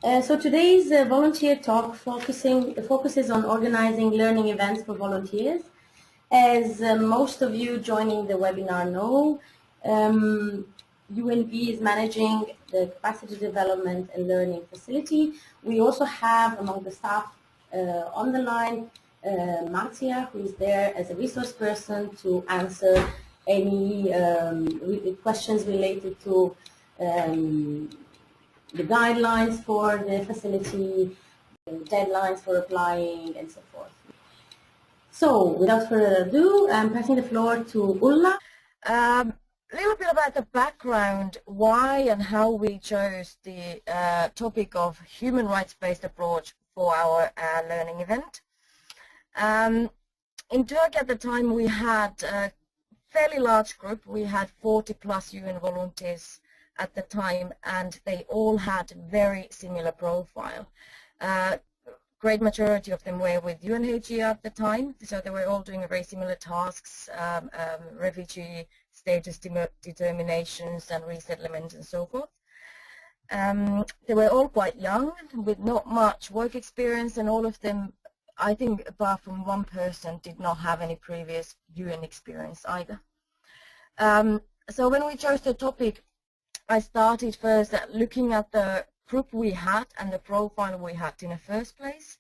So today's volunteer talk focuses on organizing learning events for volunteers. As most of you joining the webinar know, UNV is managing the capacity development and learning facility. We also have among the staff on the line Marcia, who is there as a resource person to answer any questions related to the guidelines for the facility, the deadlines for applying, and so forth. So, without further ado, I'm passing the floor to Ulla. A little bit about the background, why and how we chose the topic of human rights-based approach for our learning event. In Turkey at the time we had a fairly large group. We had 40+ UN volunteers at the time, and they all had very similar profile. Great majority of them were with UNHCR at the time, so they were all doing very similar tasks, refugee status determinations and resettlement and so forth. They were all quite young with not much work experience, and all of them, I think apart from one person, did not have any previous UN experience either. So when we chose the topic, I started first at looking at the group we had and the profile we had in the first place.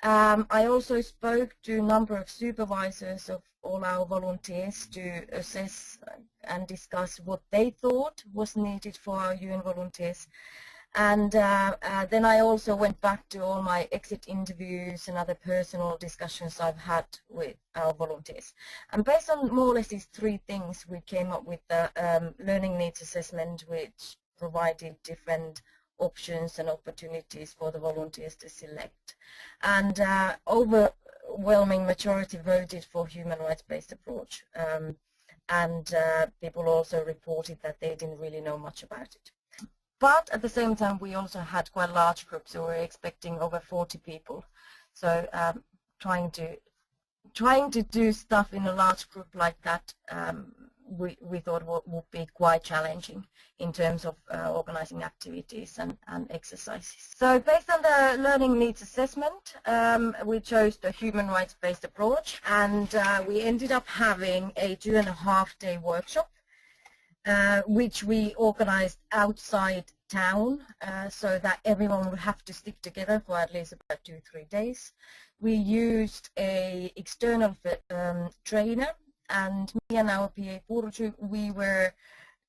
I also spoke to a number of supervisors of all our volunteers to assess and discuss what they thought was needed for our UN volunteers. And then I also went back to all my exit interviews and other personal discussions I've had with our volunteers. And based on more or less these three things, we came up with the learning needs assessment, which provided different options and opportunities for the volunteers to select. And overwhelming majority voted for human rights-based approach. And people also reported that they didn't really know much about it. But at the same time, we also had quite large groups, so we were expecting over 40 people. So trying to do stuff in a large group like that, we thought would be quite challenging in terms of organizing activities and exercises. So based on the learning needs assessment, we chose the human rights-based approach, and we ended up having a 2.5-day workshop, which we organized outside town, so that everyone would have to stick together for at least about 2-3 days. We used an external trainer, and me and our PA Purju, we were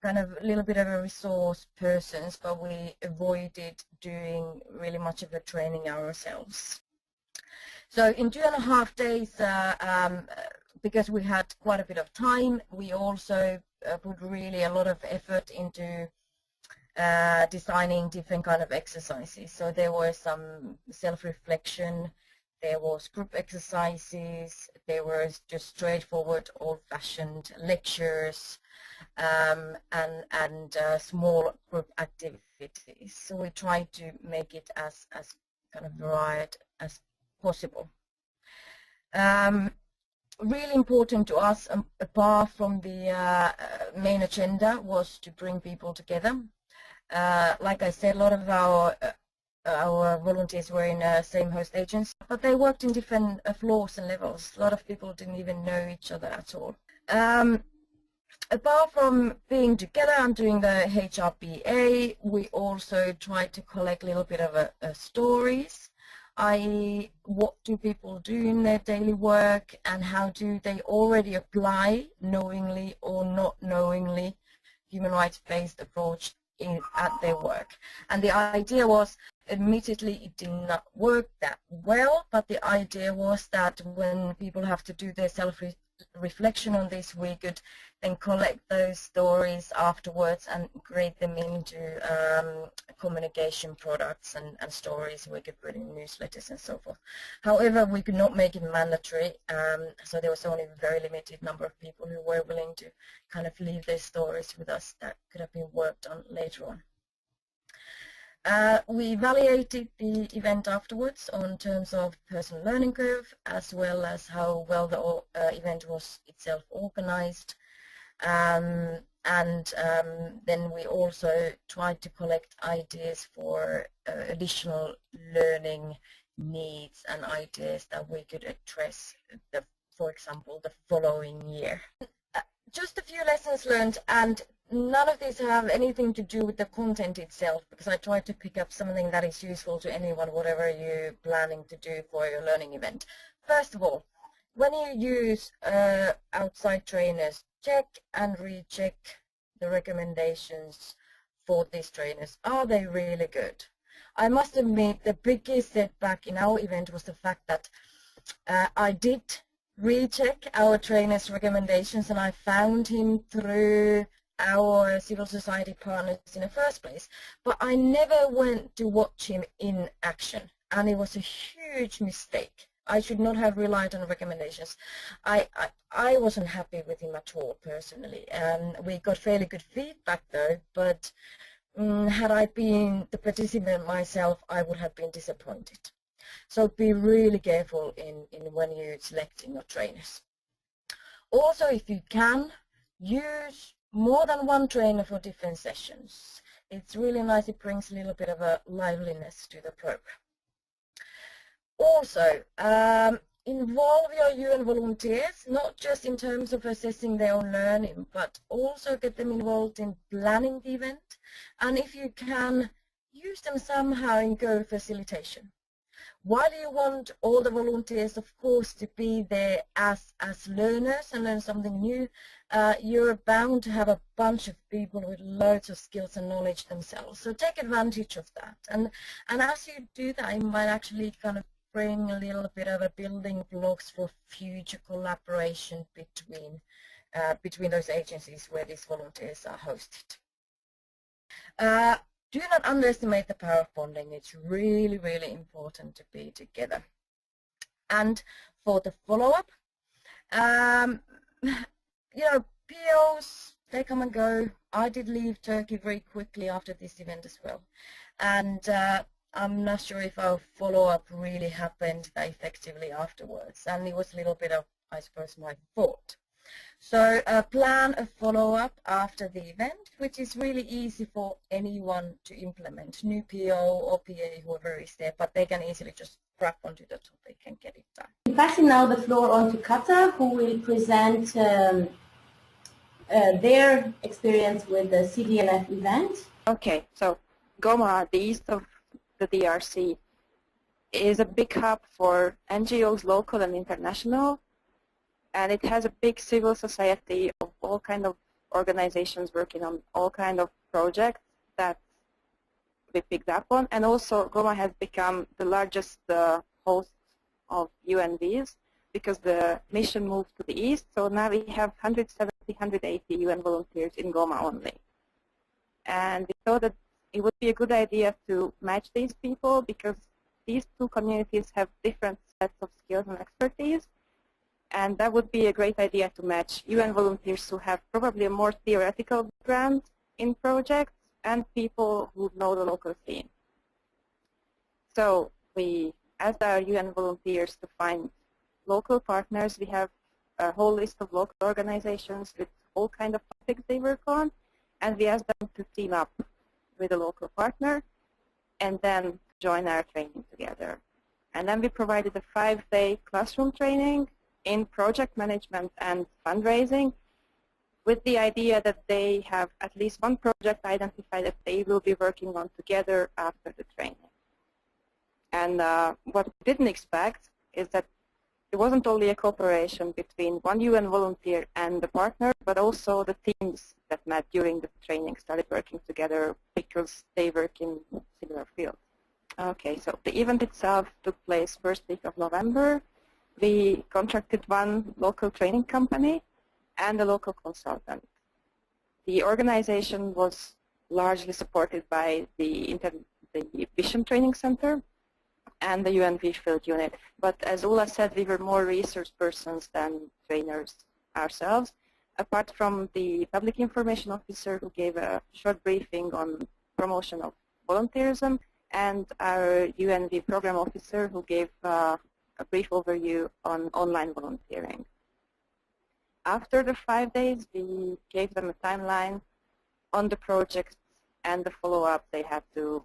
kind of a little bit of a resource persons, but we avoided doing really much of the training ourselves. So in 2.5 days, because we had quite a bit of time, we also put really a lot of effort into designing different kind of exercises. So there was some self-reflection, there was group exercises, there was just straightforward old-fashioned lectures, and small group activities. So we tried to make it as kind of varied as possible. Really important to us, apart from the main agenda, was to bring people together. Like I said, a lot of our volunteers were in the same host agency, but they worked in different floors and levels. A lot of people didn't even know each other at all. Apart from being together and doing the HRPA, we also tried to collect a little bit of stories, i.e. what do people do in their daily work and how do they already apply, knowingly or not knowingly, human rights-based approach at their work. And the idea was, admittedly, it did not work that well, but the idea was that when people have to do their self-reflection on this, we could then collect those stories afterwards and create them into communication products and stories we could put in newsletters and so forth. However, we could not make it mandatory, so there was only a very limited number of people who were willing to kind of leave their stories with us that could have been worked on later on. We evaluated the event afterwards on terms of personal learning curve, as well as how well the event was itself organized. And then we also tried to collect ideas for additional learning needs and ideas that we could address, for example, the following year. Just a few lessons learned, and none of these have anything to do with the content itself, because I tried to pick up something that is useful to anyone, whatever you're planning to do for your learning event. First of all, when you use outside trainers, check and recheck the recommendations for these trainers. Are they really good? I must admit the biggest setback in our event was the fact that I did recheck our trainer's recommendations, and I found him through our civil society partners in the first place, but I never went to watch him in action, and it was a huge mistake. I should not have relied on recommendations. I wasn't happy with him at all personally, and we got fairly good feedback though, but had I been the participant myself, I would have been disappointed. So be really careful in when you're selecting your trainers. Also, if you can, use more than one trainer for different sessions. It's really nice. It brings a little bit of a liveliness to the program. Also, involve your UN volunteers, not just in terms of assessing their own learning, but also get them involved in planning the event. And if you can, use them somehow in co-facilitation. While you want all the volunteers, of course, to be there as learners and learn something new, you're bound to have a bunch of people with loads of skills and knowledge themselves. So take advantage of that. And as you do that, you might actually kind of bring a little bit of a building blocks for future collaboration between those agencies where these volunteers are hosted. Do not underestimate the power of bonding. It's really, really important to be together. And for the follow-up, POs, they come and go. I did leave Turkey very quickly after this event as well. And I'm not sure if our follow-up really happened that effectively afterwards. And it was a little bit of, I suppose, my fault. So plan a follow-up after the event, which is really easy for anyone to implement, new PO or PA, whoever is there, but they can easily just grab onto the topic and get it done. I'm passing now the floor on to Kata, who will present their experience with the CDLF event. Okay, so Goma, the east of the DRC, is a big hub for NGOs, local and international. And it has a big civil society of all kind of organizations working on all kind of projects that we picked up on. And also Goma has become the largest host of UNVs because the mission moved to the east. So now we have 170, 180 UN volunteers in Goma only. And we thought that it would be a good idea to match these people because these two communities have different sets of skills and expertise. And that would be a great idea to match UN volunteers who have probably a more theoretical background in projects and people who know the local scene. So we asked our UN volunteers to find local partners. We have a whole list of local organizations with all kinds of topics they work on, and we asked them to team up with a local partner and then join our training together. And then we provided a 5-day classroom training in project management and fundraising with the idea that they have at least one project identified that they will be working on together after the training. And what we didn't expect is that it wasn't only a cooperation between one UN volunteer and the partner, but also the teams that met during the training started working together because they work in similar fields. Okay, so the event itself took place first week of November. We contracted one local training company and a local consultant. The organization was largely supported by the Vision Training Center and the UNV field unit. But as Ulla said, we were more resource persons than trainers ourselves, apart from the Public Information Officer who gave a short briefing on promotion of volunteerism and our UNV Programme Officer who gave a brief overview on online volunteering. After the 5 days, we gave them a timeline on the project and the follow-up they had to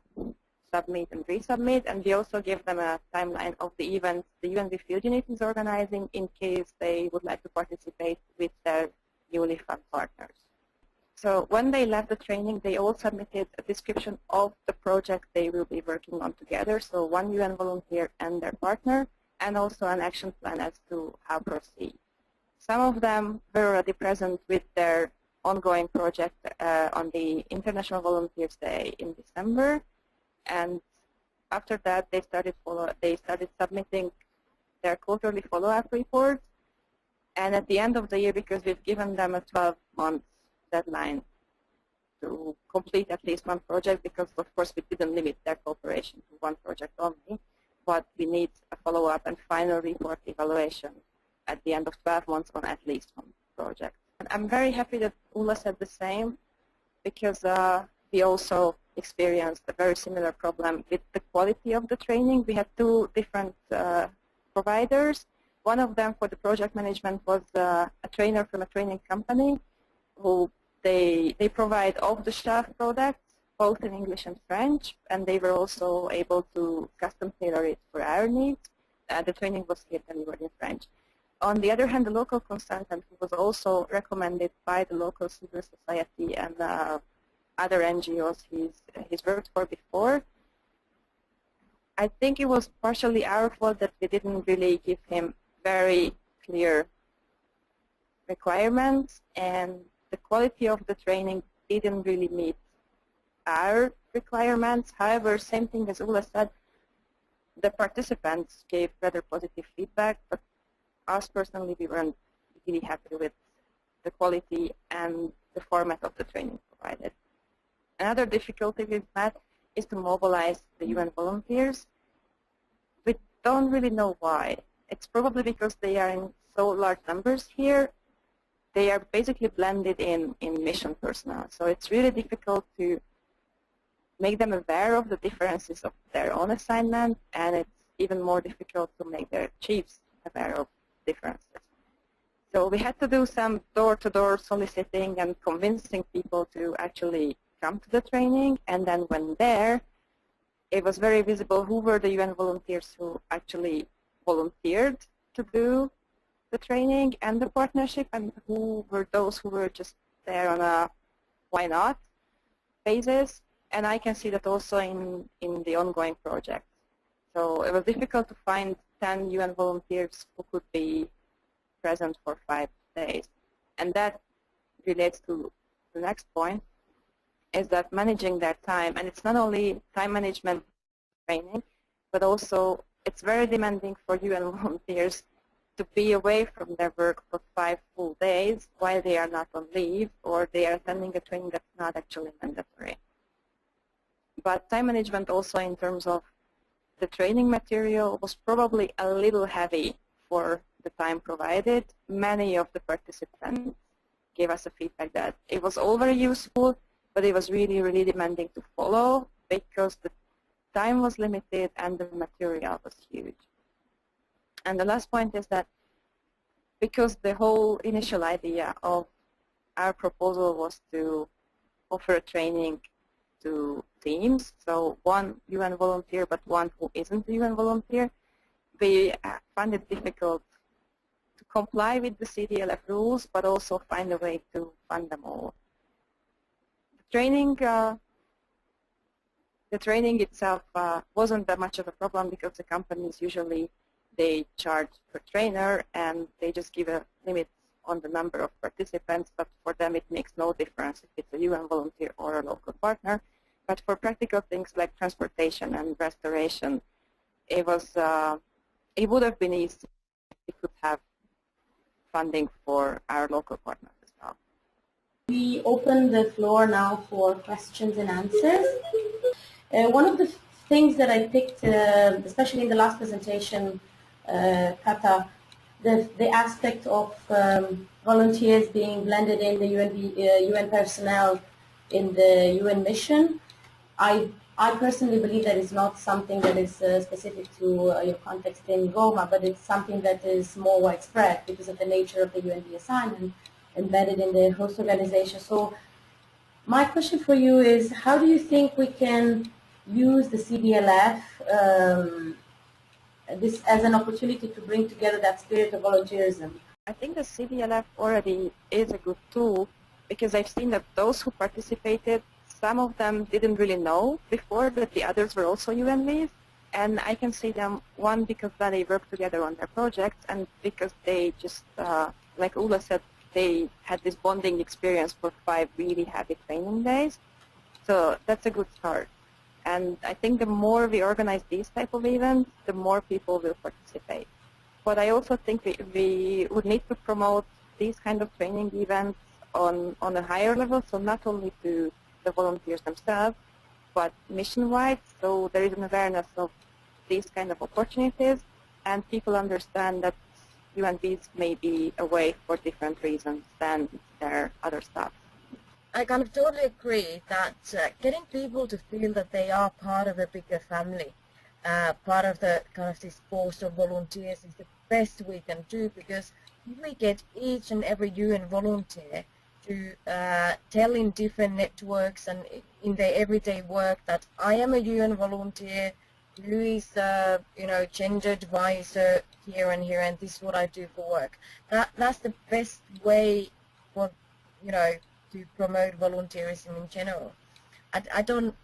submit and resubmit, and we also gave them a timeline of the events the UNV field unit is organizing in case they would like to participate with their newly found partners. So when they left the training, they all submitted a description of the project they will be working on together, so one UN volunteer and their partner, and also an action plan as to how to proceed. Some of them were already present with their ongoing project on the International Volunteers Day in December, and after that they started submitting their quarterly follow-up reports. And at the end of the year, because we've given them a 12-month deadline to complete at least one project, because of course we didn't limit their cooperation to one project only, but we need a follow-up and final report evaluation at the end of 12 months on at least one project. And I'm very happy that Ulla said the same, because we also experienced a very similar problem with the quality of the training. We had two different providers. One of them for the project management was a trainer from a training company who they provide off-the-shelf products, both in English and French, and they were also able to custom tailor it for our needs. The training was here delivered in French. On the other hand, the local consultant who was also recommended by the local civil society and other NGOs he's worked for before, I think it was partially our fault that we didn't really give him very clear requirements, and the quality of the training didn't really meet our requirements. However, same thing as Ulla said, the participants gave rather positive feedback, but us personally, we weren't really happy with the quality and the format of the training provided. Another difficulty we've had is to mobilize the UN volunteers. We don't really know why. It's probably because they are in so large numbers here. They are basically blended in mission personnel. So it's really difficult to make them aware of the differences of their own assignment, and it's even more difficult to make their chiefs aware of differences. So we had to do some door-to-door soliciting and convincing people to actually come to the training, and then when there, it was very visible who were the UN volunteers who actually volunteered to do the training and the partnership, and who were those who were just there on a why not basis. And I can see that also in the ongoing project. So it was difficult to find 10 UN volunteers who could be present for 5 days. And that relates to the next point, is that managing their time, and it's not only time management training, but also it's very demanding for UN volunteers to be away from their work for 5 full days while they are not on leave, or they are attending a training that's not actually mandatory. But time management also in terms of the training material was probably a little heavy for the time provided. Many of the participants gave us a feedback that it was all very useful, but it was really, really demanding to follow because the time was limited and the material was huge. And the last point is that because the whole initial idea of our proposal was to offer a training to teams, so one UN volunteer but one who isn't a UN volunteer, we found it difficult to comply with the CDLF rules but also find a way to fund them all. The training itself wasn't that much of a problem because the companies usually they charge per trainer and they just give a limit on the number of participants, but for them it makes no difference if it's a UN volunteer or a local partner. But for practical things like transportation and restoration, it would have been easy if we could have funding for our local partners as well. We open the floor now for questions and answers. One of the things that I picked, especially in the last presentation, Kata, the aspect of volunteers being blended in the UN personnel in the UN mission. I I personally believe that it's not something that is specific to your context in Roma, but it's something that is more widespread because of the nature of the UNV assignment embedded in the host organization. So my question for you is, how do you think we can use the CDLF this as an opportunity to bring together that spirit of volunteerism? I think the CDLF already is a good tool because I've seen that those who participated, some of them didn't really know before that the others were also UNVs, and I can see them, one, because they work together on their projects, and because they just, like Ulla said, they had this bonding experience for 5 really heavy training days. So that's a good start. And I think the more we organize these type of events, the more people will participate. But I also think we would need to promote these kind of training events on a higher level, so not only to the volunteers themselves, but mission-wide, so there is an awareness of these kind of opportunities, and people understand that UNVs may be away for different reasons than their other staff. I kind of totally agree that getting people to feel that they are part of a bigger family, part of the kind of this force of volunteers is the best we can do, because if we get each and every UN volunteer to tell in different networks and in their everyday work that I am a UN volunteer who is gender advisor here and here, and this is what I do for work. That's the best way for to promote volunteerism in general. I don't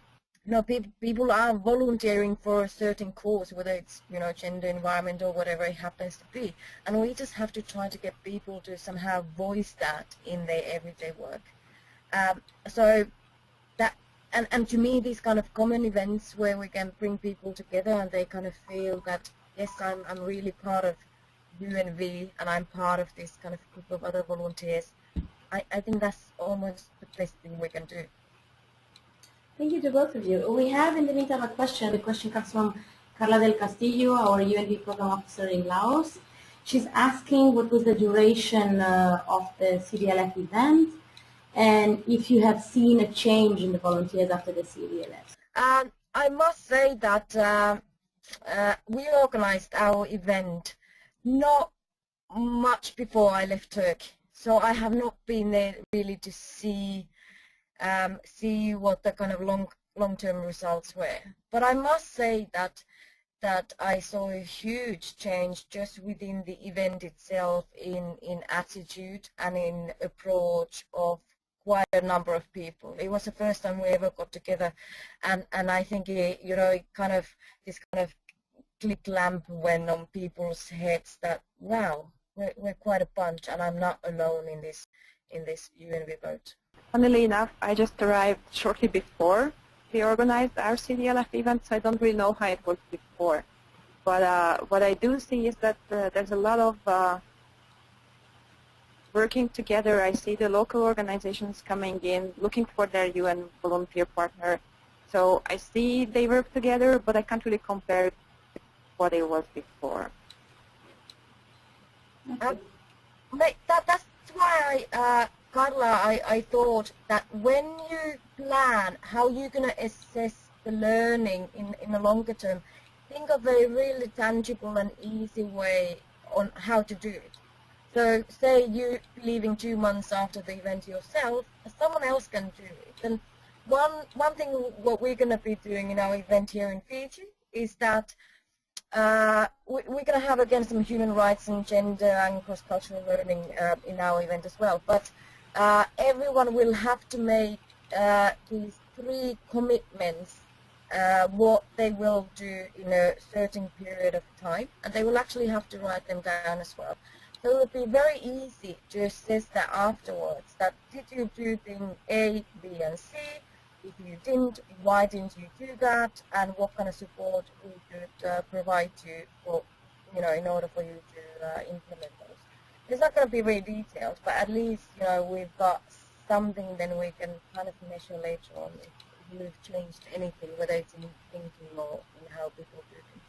people are volunteering for a certain cause, whether it's gender, environment, or whatever it happens to be, and we just have to try to get people to somehow voice that in their everyday work. So that and to me, these kind of common events where we can bring people together and they kind of feel that yes, I'm really part of UNV and I'm part of this kind of group of other volunteers. I think that's almost the best thing we can do. Thank you to both of you. We have in the meantime a question. The question comes from Carla del Castillo, our UNV Programme Officer in Laos. She's asking what was the duration of the CDLF event and if you have seen a change in the volunteers after the CDLF. I must say that we organized our event not much before I left Turkey. So I have not been there really to see what the kind of long-term results were. But I must say that I saw a huge change just within the event itself in attitude and in approach of quite a number of people. It was the first time we ever got together, and I think it kind of this kind of click lamp went on people's heads that wow, we're quite a bunch, and I'm not alone in this UNV boat. Funnily enough, I just arrived shortly before we organized our CDLF event, so I don't really know how it was before. But what I do see is that there's a lot of working together. I see the local organizations coming in, looking for their UN volunteer partner. So I see they work together, but I can't really compare it to what it was before. That's why, Carla, I thought that when you plan how you're going to assess the learning in the longer term, think of a really tangible and easy way on how to do it. So say you're leaving 2 months after the event yourself, someone else can do it. And one thing what we're going to be doing in our event here in Fiji is that we're going to have again some human rights and gender and cross-cultural learning in our event as well. But everyone will have to make these 3 commitments what they will do in a certain period of time, and they will actually have to write them down as well. So it would be very easy to assess that afterwards, that did you do thing A, B, and C? If you didn't, why didn't you do that? And what kind of support we could provide you for, in order for you to implement those. It's not going to be very detailed, but at least, we've got something then we can kind of measure later on if we've changed anything, whether it's in thinking or in how people do things.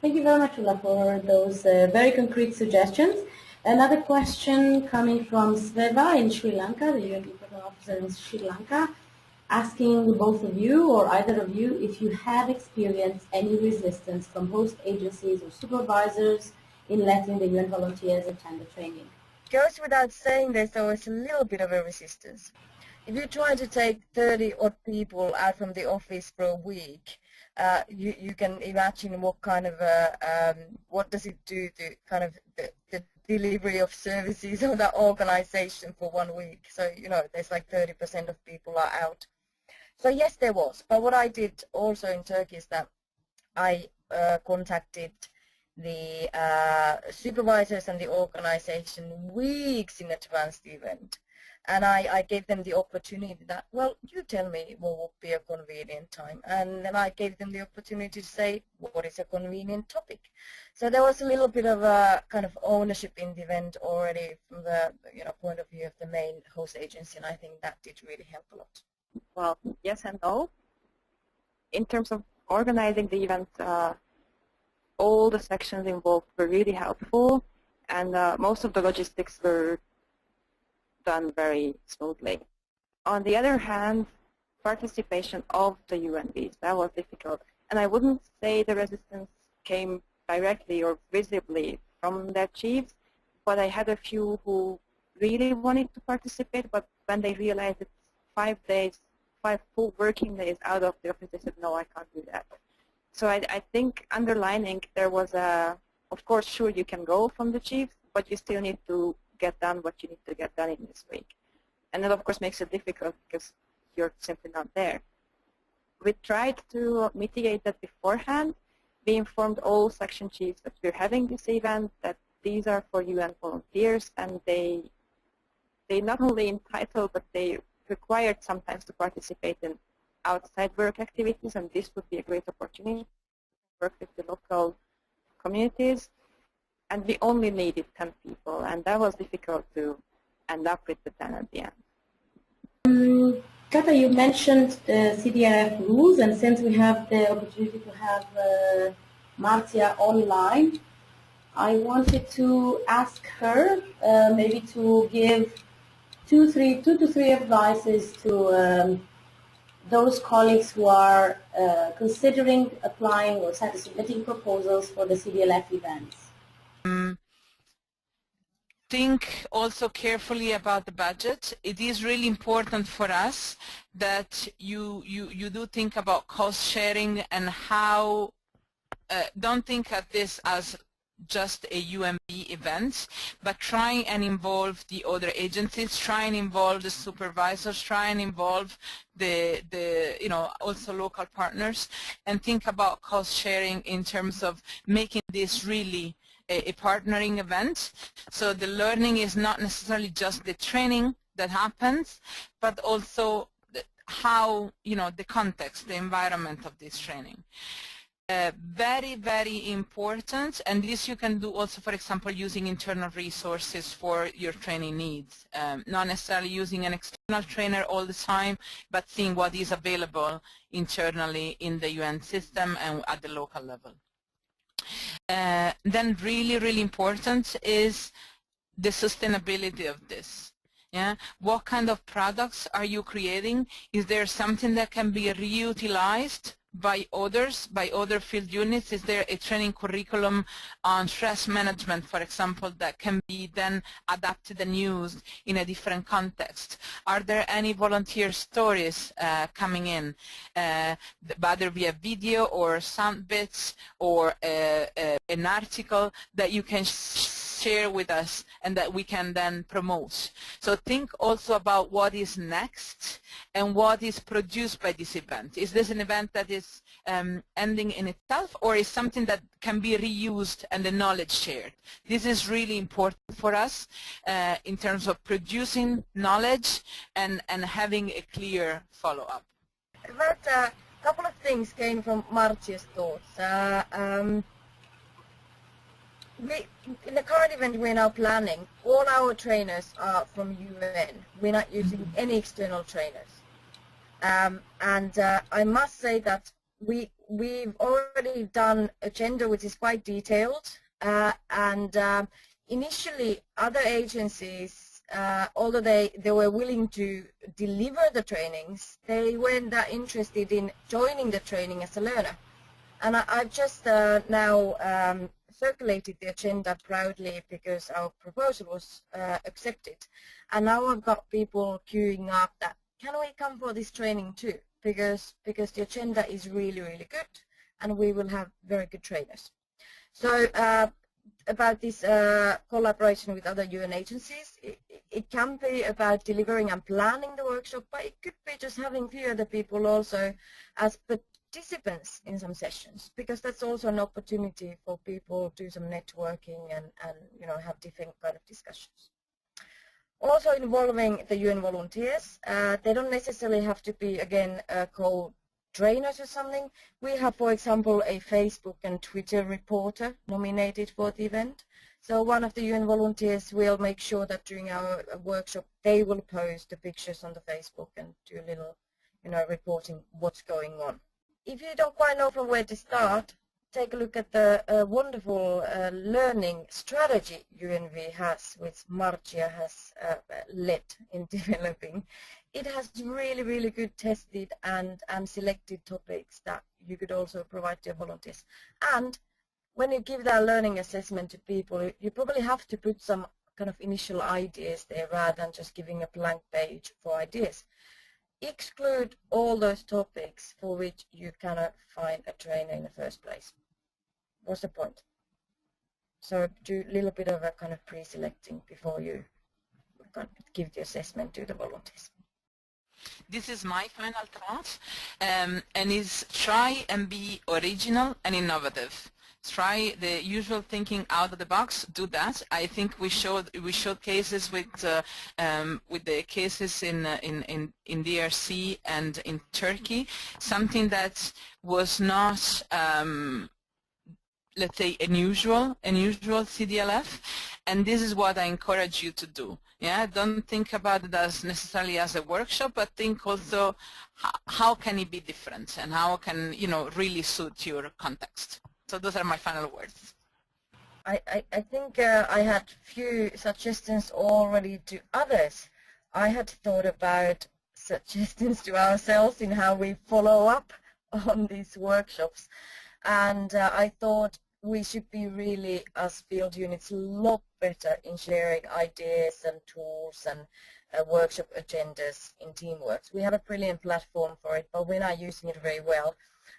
Thank you very much, Ulla, for those very concrete suggestions. Another question coming from Sveva in Sri Lanka, the UNV Programme Officer in Sri Lanka. asking both of you or either of you if you have experienced any resistance from host agencies or supervisors in letting the UN volunteers attend the training. Goes without saying there's always a little bit of a resistance. If you try to take 30 odd people out from the office for a week, you can imagine what kind of what does it do to kind of the delivery of services of that organization for 1 week. So, you know, there's like 30% of people are out. So yes, there was. But what I did also in Turkey is that I contacted the supervisors and the organization weeks in advance the event. And I gave them the opportunity that, well, you tell me what would be a convenient time. And then I gave them the opportunity to say, what is a convenient topic? So there was a little bit of a kind of ownership in the event already from the point of view of the main host agency, and I think that did really help a lot. Well, yes and no. In terms of organizing the event, all the sections involved were really helpful, and most of the logistics were done very smoothly. On the other hand, participation of the UNVs, that was difficult. And I wouldn't say the resistance came directly or visibly from their chiefs, but I had a few who really wanted to participate, but when they realized it's 5 days, 5 full working days out of the office, they said, no, I can't do that. So I think underlining there was a, of course, sure, you can go from the chiefs, but you still need to get done what you need to get done in this week. And that, of course, makes it difficult because you're simply not there. We tried to mitigate that beforehand. We informed all section chiefs that we're having this event, that these are for UN volunteers, and they not only entitled, but they required sometimes to participate in outside work activities, and this would be a great opportunity to work with the local communities. And we only needed 10 people, and that was difficult to end up with the 10 at the end. Kata, you mentioned the CDLF rules, and since we have the opportunity to have Marcia online, I wanted to ask her maybe to give two to three advices to those colleagues who are considering applying or submitting proposals for the CDLF events. Think also carefully about the budget. It is really important for us that you do think about cost sharing and how, don't think of this as just a UNV event, but try and involve the other agencies, try and involve the supervisors, try and involve the also local partners, and think about cost sharing in terms of making this really a partnering event. So the learning is not necessarily just the training that happens, but also how, the context, the environment of this training. Very, very important, and this you can do also, for example, using internal resources for your training needs. Not necessarily using an external trainer all the time, but seeing what is available internally in the UN system and at the local level. Then really, really important is the sustainability of this. Yeah, what kind of products are you creating? Is there something that can be reutilized by others, by other field units? Is there a training curriculum on stress management, for example, that can be then adapted and used in a different context? Are there any volunteer stories coming in, whether via video or sound bits or an article that you can share with us and that we can then promote? So think also about what is next and what is produced by this event. Is this an event that is ending in itself, or is something that can be reused and the knowledge shared? This is really important for us in terms of producing knowledge and having a clear follow-up. But a couple of things came from Marcia's thoughts. In the current event we're now planning, all our trainers are from UN. We're not using any external trainers. I must say that we've already done agenda which is quite detailed, initially other agencies although they were willing to deliver the trainings, they weren't that interested in joining the training as a learner. And I've just now circulated the agenda proudly because our proposal was accepted. And now I've got people queuing up that, can we come for this training too? Because the agenda is really, really good, and we will have very good trainers. So about this collaboration with other UN agencies, it can be about delivering and planning the workshop, but it could be just having few other people also as participants in some sessions, because that's also an opportunity for people to do some networking and you know, have different kind of discussions. Also involving the UN volunteers, they don't necessarily have to be, again, co-trainers or something. We have, for example, a Facebook and Twitter reporter nominated for the event. So one of the UN volunteers will make sure that during our workshop they will post the pictures on the Facebook and do a little, you know, reporting what's going on. If you don't quite know from where to start, take a look at the wonderful learning strategy UNV has, which Marcia has led in developing. It has really, really good tested and selected topics that you could also provide to your volunteers. And when you give that learning assessment to people, you probably have to put some kind of initial ideas there rather than just giving a blank page for ideas. Exclude all those topics for which you cannot find a trainer in the first place. What's the point? So do a little bit of a kind of pre-selecting before you give the assessment to the volunteers. This is my final thought, and is try and be original and innovative. Try the usual thinking out of the box. Do that. I think we showed cases with the cases in DRC and in Turkey, something that was not let's say unusual CDLF, and this is what I encourage you to do. Yeah, don't think about it as necessarily as a workshop, but think also how can it be different and how can, you know, really suit your context. So those are my final words. I think I had few suggestions already to others. I had thought about suggestions to ourselves in how we follow up on these workshops, and I thought we should be really, as field units, a lot better in sharing ideas and tools and workshop agendas in teamwork. We have a brilliant platform for it, but we're not using it very well.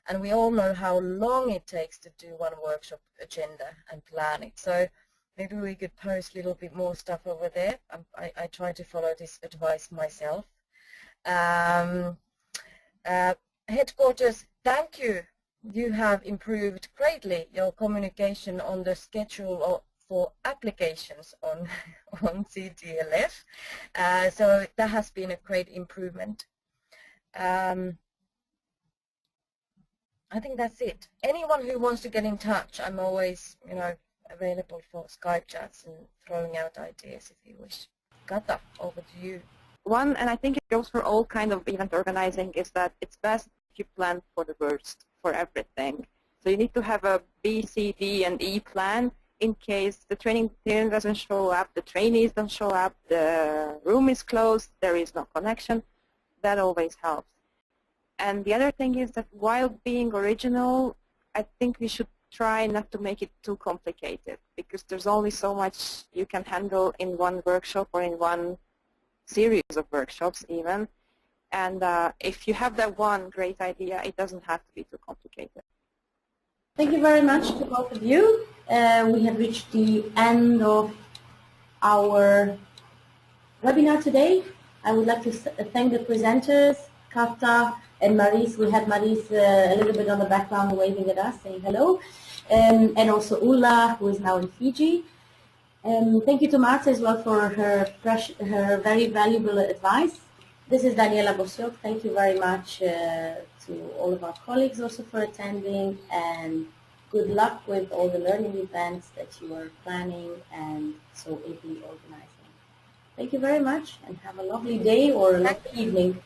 And we all know how long it takes to do one workshop agenda and plan it. So maybe we could post a little bit more stuff over there. I try to follow this advice myself. Headquarters, thank you. You have improved greatly your communication on the schedule for applications on CDLF. So that has been a great improvement. I think that's it. Anyone who wants to get in touch, I'm always, you know, available for Skype chats and throwing out ideas if you wish. Kata, over to you. One, and I think it goes for all kind of event organizing, is that it's best if you plan for the worst for everything. So you need to have a B, C, D, and E plan in case the training team doesn't show up, the trainees don't show up, the room is closed, there is no connection. That always helps. And the other thing is that while being original, I think we should try not to make it too complicated, because there's only so much you can handle in one workshop or in one series of workshops even. And if you have that one great idea, it doesn't have to be too complicated. Thank you very much to both of you. We have reached the end of our webinar today. I would like to thank the presenters, Kata and Maris. We had Maris a little bit on the background waving at us, saying hello, and also Ulla, who is now in Fiji. Thank you to Marta as well for her very valuable advice. This is Daniela Bosiok. Thank you very much to all of our colleagues also for attending, and good luck with all the learning events that you are planning and so ably organizing. Thank you very much, and have a lovely day or a lovely evening.